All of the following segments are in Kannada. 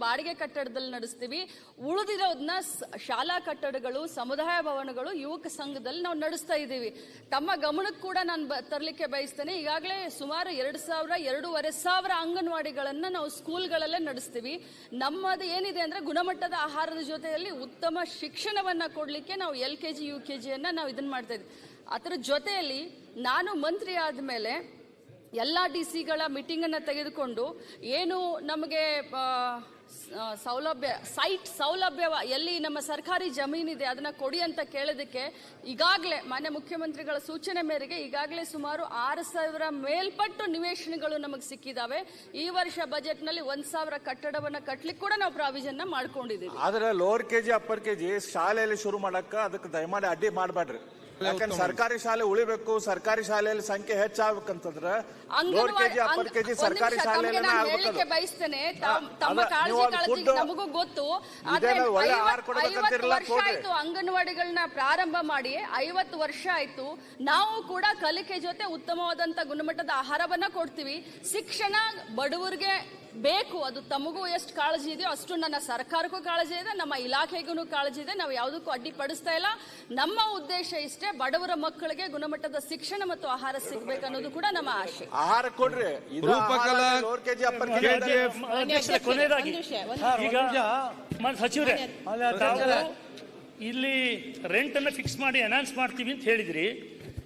ಬಾಡಿಗೆ ಕಟ್ಟಡದಲ್ಲಿ ನಡೆಸ್ತೀವಿ. ಉಳಿದಿರೋದನ್ನ ಶಾಲಾ ಕಟ್ಟಡಗಳು, ಸಮುದಾಯ ಭವನಗಳು, ಯುವಕ ಸಂಘದಲ್ಲಿ ನಾವು ನಡೆಸ್ತಾ ಇದ್ದೀವಿ. ತಮ್ಮ ಗಮನಕ್ಕೆ ಕೂಡ ನಾನು ತರಲಿಕ್ಕೆ ಬಯಸ್ತೇನೆ. ಈಗಾಗಲೇ ಸುಮಾರು 2,000-2,500 ಅಂಗನವಾಡಿಗಳನ್ನ ನಾವು ಸ್ಕೂಲ್ಗಳಲ್ಲೇ ನಡೆಸ್ತೀವಿ. ನಮ್ಮದು ಏನಿದೆ ಅಂದ್ರೆ ಗುಣಮಟ್ಟದ ಆಹಾರದ ಜೊತೆಯಲ್ಲಿ ಉತ್ತಮ ಶಿಕ್ಷಣವನ್ನ ಕೊಡ್ಲಿಕ್ಕೆ ನಾವು LKG UKG ನಾವು ಇದನ್ನ ಮಾಡ್ತಾ ಇದ್ವಿ. ಅದರ ಜೊತೆಯಲ್ಲಿ ನಾನು ಮಂತ್ರಿ ಆದ್ಮೇಲೆ ಎಲ್ಲಾ DC ಗಳ ಮೀಟಿಂಗ್ ಅನ್ನ ತೆಗೆದುಕೊಂಡು ಏನು ನಮಗೆ ಸೌಲಭ್ಯ ಎಲ್ಲಿ ನಮ್ಮ ಸರ್ಕಾರಿ ಜಮೀನಿದೆ ಅದನ್ನ ಕೊಡಿ ಅಂತ ಕೇಳೋದಕ್ಕೆ ಈಗಾಗಲೇ ಮಾನ್ಯ ಮುಖ್ಯಮಂತ್ರಿಗಳ ಸೂಚನೆ ಮೇರೆಗೆ ಈಗಾಗಲೇ ಸುಮಾರು 6,000 ಮೇಲ್ಪಟ್ಟು ನಿವೇಶನಗಳು ನಮಗೆ ಸಿಕ್ಕಿದಾವೆ. ಈ ವರ್ಷ ಬಜೆಟ್ ನಲ್ಲಿ 1,000 ಕಟ್ಟಡವನ್ನ ಕಟ್ಟಲಿಕ್ಕೆ ಕೂಡ ನಾವು ಪ್ರಾವಿಷನ್ ಮಾಡ್ಕೊಂಡಿದ್ದೀವಿ. ಆದ್ರೆ ಲೋವರ್ KG ಅಪ್ಪರ್ KG ಶಾಲೆಯಲ್ಲಿ ಶುರು ಮಾಡಕ್ಕ ಅದಕ್ಕೆ ದಯಮಾಡಿ ಅಡ್ಡಿ ಮಾಡಬೇಡ್ರಿ. ಯಾಕಂದ್ರೆ ಸರ್ಕಾರಿ ಶಾಲೆ ಉಳಿಬೇಕು, ಸರ್ಕಾರಿ ಶಾಲೆಯಲ್ಲಿ ಸಂಖ್ಯೆ ಹೆಚ್ಚಾಗಬೇಕಂತಂದ್ರೆ ಲೋವರ್ KG ಅಪ್ಪರ್ KG ಸರ್ಕಾರಿ ಶಾಲೆಯಲ್ಲೇ ಹೇಳಲಿಕ್ಕೆ ಬಯಸ್ತೇನೆ. ತಮ್ಮ ಕಾಳಜಿ ನಮಗೂ ಗೊತ್ತು. ಆದ್ರೆ 50 ವರ್ಷ ಆಯ್ತು ಅಂಗನವಾಡಿಗಳನ್ನ ಪ್ರಾರಂಭ ಮಾಡಿ, 50 ವರ್ಷ ಆಯ್ತು. ನಾವು ಕೂಡ ಕಲಿಕೆ ಜೊತೆ ಉತ್ತಮವಾದಂತ ಗುಣಮಟ್ಟದ ಆಹಾರವನ್ನ ಕೊಡ್ತೀವಿ. ಶಿಕ್ಷಣ ಬಡವರಿಗೆ ಬೇಕು. ಅದು ತಮಗೂ ಎಷ್ಟು ಕಾಳಜಿ ಇದೆಯೋ ಅಷ್ಟು ನನ್ನ ಸರ್ಕಾರಕ್ಕೂ ಕಾಳಜಿ ಇದೆ, ನಮ್ಮ ಇಲಾಖೆಗೂ ಕಾಳಜಿ ಇದೆ. ನಾವು ಯಾವುದಕ್ಕೂ ಅಡ್ಡಿಪಡಿಸ್ತಾ ಇಲ್ಲ. ನಮ್ಮ ಉದ್ದೇಶ ಇಷ್ಟೇ, ಬಡವರ ಮಕ್ಕಳಿಗೆ ಗುಣಮಟ್ಟದ ಶಿಕ್ಷಣ ಮತ್ತು ಆಹಾರ ಸಿಗಬೇಕು ಅನ್ನೋದು ಕೂಡ ನಮ್ಮ ಆಶೆ. ಆಹಾರ ಕೊಡ್ರಿ. ಲೋವರ್ KG ಅಪ್ಪರ್ KG ಕೊನೆಯದಾಗಿ ಈಗ ಸಚಿವರೇ, ಇಲ್ಲಿ ರೆಂಟ್ ಅನ್ನ ಫಿಕ್ಸ್ ಮಾಡಿ ಅನೌನ್ಸ್ ಮಾಡ್ತೀವಿ ಅಂತ ಹೇಳಿದ್ರಿ.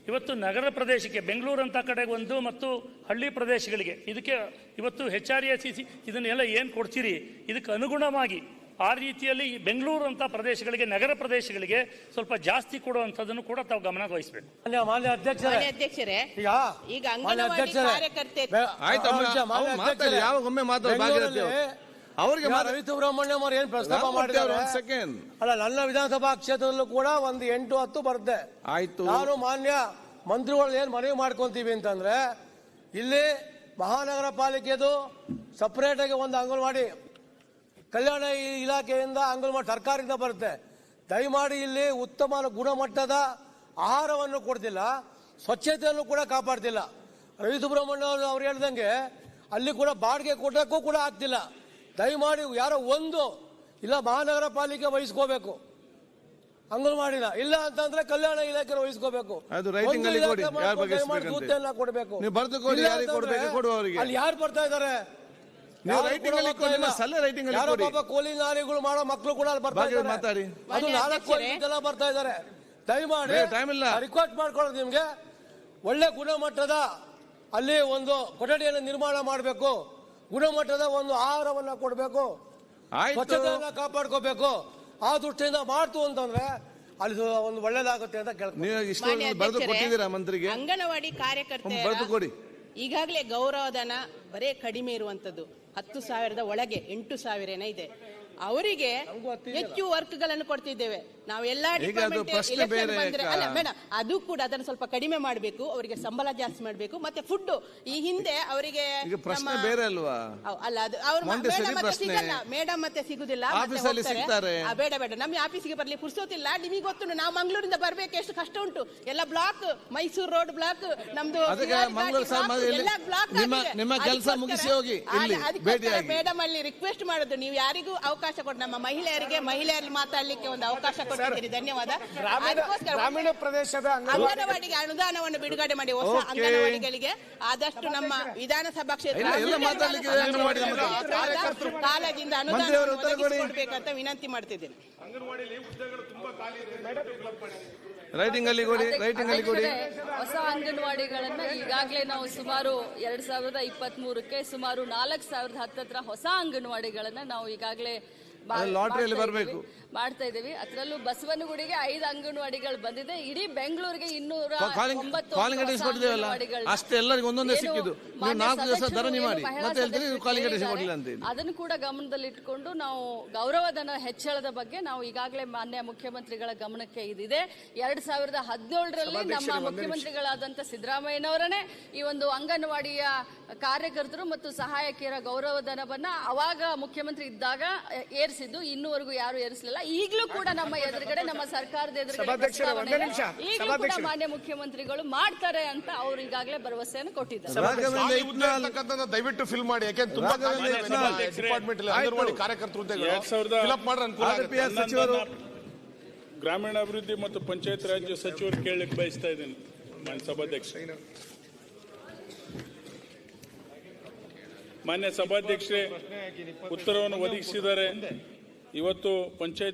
ಇವತ್ತು ನಗರ ಪ್ರದೇಶಕ್ಕೆ ಬೆಂಗಳೂರು ಅಂತ ಕಡೆಗೆ ಒಂದು ಮತ್ತು ಹಳ್ಳಿ ಪ್ರದೇಶಗಳಿಗೆ ಇದಕ್ಕೆ ಇವತ್ತು HRACC ಇದನ್ನೆಲ್ಲ ಏನು ಕೊಡ್ತೀರಿ ಇದಕ್ಕೆ ಅನುಗುಣವಾಗಿ ಆ ರೀತಿಯಲ್ಲಿ ಬೆಂಗಳೂರು ಅಂತ ಪ್ರದೇಶಗಳಿಗೆ, ನಗರ ಪ್ರದೇಶಗಳಿಗೆ ಸ್ವಲ್ಪ ಜಾಸ್ತಿ ಕೊಡುವಂಥದ್ದನ್ನು ಕೂಡ ತಾವು ಗಮನ ವಹಿಸಬೇಕು. ಮಾನ್ಯ ಅಧ್ಯಕ್ಷರೇ, ಈಗ ಅಂಗನವಾಡಿ ಕಾರ್ಯಕರ್ತೆ ಅವರಿಗೆ ರವಿ ಸುಬ್ರಹ್ಮಣ್ಯಂ ಅವರು ಏನ್ ಪ್ರಸ್ತಾಪ ಮಾಡಿದ್ದಾರೆ ಅಲ್ಲ, ನನ್ನ ವಿಧಾನಸಭಾ ಕ್ಷೇತ್ರದಲ್ಲೂ ಕೂಡ ಒಂದು 8-10 ಬರುತ್ತೆ. ಆಯ್ತು, ನಾನು ಮಾನ್ಯ ಮಂತ್ರಿಗಳು ಏನ್ ಮನವಿ ಮಾಡ್ಕೊಂತೀವಿ ಅಂತಂದ್ರೆ, ಇಲ್ಲಿ ಮಹಾನಗರ ಪಾಲಿಕೆದು ಸಪರೇಟ್ ಆಗಿ ಒಂದು ಅಂಗನವಾಡಿ ಕಲ್ಯಾಣ ಇಲಾಖೆಯಿಂದ ಅಂಗನವಾಡಿ ಸರ್ಕಾರದಿಂದ ಬರುತ್ತೆ. ದಯಮಾಡಿ ಇಲ್ಲಿ ಉತ್ತಮ ಗುಣಮಟ್ಟದ ಆಹಾರವನ್ನು ಕೊಡ್ತಿಲ್ಲ, ಸ್ವಚ್ಛತೆಯನ್ನು ಕೂಡ ಕಾಪಾಡ್ತಿಲ್ಲ. ರವಿ ಸುಬ್ರಹ್ಮಣ್ಯ ಅವ್ರು ಹೇಳ್ದಂಗೆ ಅಲ್ಲಿ ಕೂಡ ಬಾಡಿಗೆ ಕೊಡಕ್ಕೂ ಕೂಡ ಆಗ್ತಿಲ್ಲ. ದಯಮಾಡಿ ಯಾರೋ ಒಂದು ಇಲ್ಲ ಮಹಾನಗರ ಪಾಲಿಕೆ ವಹಿಸ್ಕೋಬೇಕು ಅಂಗನವಾಡಿನ, ಇಲ್ಲ ಅಂತಂದ್ರೆ ಕಲ್ಯಾಣ ಇಲಾಖೆ ವಹಿಸ್ಕೋಬೇಕು. ಕೊಡಬೇಕು. ಅಲ್ಲಿ ಯಾರು ಬರ್ತಾ ಇದಾರೆ? ಯಾರೋ ಪಾಪ ಕೂಲಿ ನಾಲಿಗಳು ಮಾಡೋ ಮಕ್ಕಳು ಕೂಡ ಅಲ್ಲಿ ಬರ್ತಾ ಇದ್ದಾರೆ. ಅದು 4-5 ಜನ ಬರ್ತಾ ಇದ್ದಾರೆ. ದಯಮಾಡಿ ರಿಕ್ವೆಸ್ಟ್ ಮಾಡ್ಕೊಳ್ಳೋದು ನಿಮ್ಗೆ, ಒಳ್ಳೆ ಗುಣಮಟ್ಟದ ಅಲ್ಲಿ ಒಂದು ಕೊಠಡಿಯನ್ನು ನಿರ್ಮಾಣ ಮಾಡಬೇಕು, ಗುಣಮಟ್ಟದ ಒಂದು ಆಹಾರವನ್ನ ಕೊಡಬೇಕು, ಸ್ವಚ್ಛತೆಯನ್ನ ಕಾಪಾಡ್ಕೋಬೇಕು. ಆ ದೃಷ್ಟಿಯಿಂದ ಮಾಡ್ತು ಅಂತಂದ್ರೆ ಅಲ್ಲಿ ಒಂದು ಒಳ್ಳೇದಾಗುತ್ತೆ ಅಂತ ಕೇಳ್ತೀನಿ. ಮಂತ್ರಿಗೆ ಅಂಗನವಾಡಿ ಕಾರ್ಯಕರ್ತೆ ಈಗಾಗಲೇ ಗೌರವಧನ ಬರೇ ಕಡಿಮೆ ಇರುವಂತದ್ದು 10,000 ಒಳಗೆ 8,000 ಇದೆ. ಅವರಿಗೆ ಹೆಚ್ಚು ವರ್ಕ್ ಗಳನ್ನು ಕೊಡ್ತಿದ್ದೇವೆ ನಾವು. ಎಲ್ಲಾ ಅಲ್ಲ ಮೇಡಮ್, ಅದು ಕೂಡ ಅದನ್ನು ಸ್ವಲ್ಪ ಕಡಿಮೆ ಮಾಡಬೇಕು, ಅವರಿಗೆ ಸಂಬಳ ಜಾಸ್ತಿ ಮಾಡಬೇಕು. ಮತ್ತೆ ಫುಡ್ ಈ ಹಿಂದೆ ಅವರಿಗೆ ಬೇರೆ ಅಲ್ವಾ? ಅಲ್ಲ, ಅದು ಅವ್ರು ಸಿಗಲ್ಲ ಮೇಡಮ್, ಮತ್ತೆ ಸಿಗುದಿಲ್ಲ. ಬೇಡ ನಮ್ಮ ಆಫೀಸಿಗೆ ಬರ್ಲಿ ಪುರ್ಸೋತಿಲ್ಲ. ನಿಮಗೆ ಗೊತ್ತು, ನಾವು ಮಂಗಳೂರಿಂದ ಬರ್ಬೇಕು ಎಷ್ಟು ಕಷ್ಟ ಉಂಟು. ಎಲ್ಲ ಬ್ಲಾಕ್, ಮೈಸೂರು ರೋಡ್ ಬ್ಲಾಕ್, ನಮ್ದು ಮೇಡಮ್ ಅಲ್ಲಿ ರಿಕ್ವೆಸ್ಟ್ ಮಾಡೋದು, ನೀವು ಯಾರಿಗೂ ಅವಕಾಶ ಕೊಟ್ಟು ನಮ್ಮ ಮಹಿಳೆಯರಿಗೆ ಮಾತಾಡ್ಲಿಕ್ಕೆ ಒಂದು ಅವಕಾಶ ಕೊಟ್ಟಿದ್ದೀರಿ. ಧನ್ಯವಾದ. ಗ್ರಾಮೀಣ ಪ್ರದೇಶದ ಅಂಗನವಾಡಿಗೆ ಅನುದಾನವನ್ನು ಬಿಡುಗಡೆ ಮಾಡಿ, ಹೊಸ ಅಂಗನವಾಡಿಗಳಿಗೆ ಆದಷ್ಟು ನಮ್ಮ ವಿಧಾನಸಭಾ ಕ್ಷೇತ್ರ ಕಾಲೇಜಿಂದ ಅನುದಾನ ಒದಗಿಸಿಕೊಡ್ಬೇಕಂತ ವಿನಂತಿ ಮಾಡ್ತಿದ್ದೇನೆ. ಹೊಸ ಅಂಗನವಾಡಿಗಳನ್ನ ಈಗಾಗಲೇ ನಾವು ಸುಮಾರು 2023ಕ್ಕೆ ಸುಮಾರು 4,000 ಹತ್ತತ್ರ ಹೊಸ ಅಂಗನವಾಡಿಗಳನ್ನ ನಾವು ಈಗಾಗಲೇ ಲಾಟರಿಯಲ್ಲಿ ಬರಬೇಕು ಮಾಡ್ತಾ ಇದೀವಿ. ಅದರಲ್ಲೂ ಬಸವನಗುಡಿಗೆ 5 ಅಂಗನವಾಡಿಗಳು ಬಂದಿದೆ. ಇಡೀ ಬೆಂಗಳೂರಿಗೆ 209 ಅಷ್ಟೇ ಎಲ್ಲರಿಗೂ ಒಂದೊಂದೇ ಸಿಕ್ಕಿದ್ದು. 4 ದಿವಸ ಧರಣಿ ಮಾಡಿ ಅದನ್ನು ಕೂಡ ಗಮನದಲ್ಲಿಟ್ಟುಕೊಂಡು ನಾವು ಗೌರವಧನ ಹೆಚ್ಚಳದ ಬಗ್ಗೆ ನಾವು ಈಗಾಗಲೇ ಮಾನ್ಯ ಮುಖ್ಯಮಂತ್ರಿಗಳ ಗಮನಕ್ಕೆ ಇದಿದೆ. 2017ರಲ್ಲಿ ನಮ್ಮ ಮುಖ್ಯಮಂತ್ರಿಗಳಾದಂತ ಸಿದ್ದರಾಮಯ್ಯನವರನ್ನೇ ಈ ಒಂದು ಅಂಗನವಾಡಿಯ ಕಾರ್ಯಕರ್ತರು ಮತ್ತು ಸಹಾಯಕಿಯರ ಗೌರವಧನವನ್ನ ಅವಾಗ ಮುಖ್ಯಮಂತ್ರಿ ಇದ್ದಾಗ ಏರಿಸಿದ್ದು, ಇನ್ನೂವರೆಗೂ ಯಾರು ಏರಿಸಲಿಲ್ಲ. ಈಗಲೂ ಕೂಡ ನಮ್ಮ ಎದುರುಗಡೆ, ನಮ್ಮ ಸರ್ಕಾರದ ಎದುರುಗಡೆ ಈಗಲೂ ಕೂಡ ಮಾನ್ಯ ಮುಖ್ಯಮಂತ್ರಿಗಳು ಮಾಡ್ತಾರೆ ಅಂತ ಅವ್ರು ಈಗಾಗಲೇ ಭರವಸೆಯನ್ನು ಕೊಟ್ಟಿದ್ದಾರೆ. ಖಾಲಿ ಹುದ್ದೆ ಇರ್ತಕ್ಕಂಥದ್ದನ್ನ ದಯವಿಟ್ಟು ಫಿಲ್ ಮಾಡಿ. ಯಾಕೆಂದ್ರೆ ತುಂಬಾ ಡಿಪಾರ್ಟ್ಮೆಂಟ್ ಅಂಗನವಾಡಿ ಕಾರ್ಯಕರ್ತರು ಫಿಲಪ್ ಮಾಡ್ರೆ ಅನುಕೂಲ ಆಗುತ್ತೆ. ಸಚಿವರು ಗ್ರಾಮೀಣಾಭಿವೃದ್ಧಿ ಮತ್ತು ಪಂಚಾಯತ್ ರಾಜ್ ಸಚಿವರು ಕೇಳಲಿಕ್ಕೆ ಬಯಸ್ತಾ ಇದ್ದೀನಿ ಮಾನ್ಯ ಸಭಾಧ್ಯಕ್ಷರೇ. ಮಾನ್ಯ ಸಭಾಧ್ಯಕ್ಷರೇ, ಉತ್ತರವನ್ನು ಒದಗಿಸಿದ್ದಾರೆ. ಇವತ್ತು ಪಂಚಾಯತ್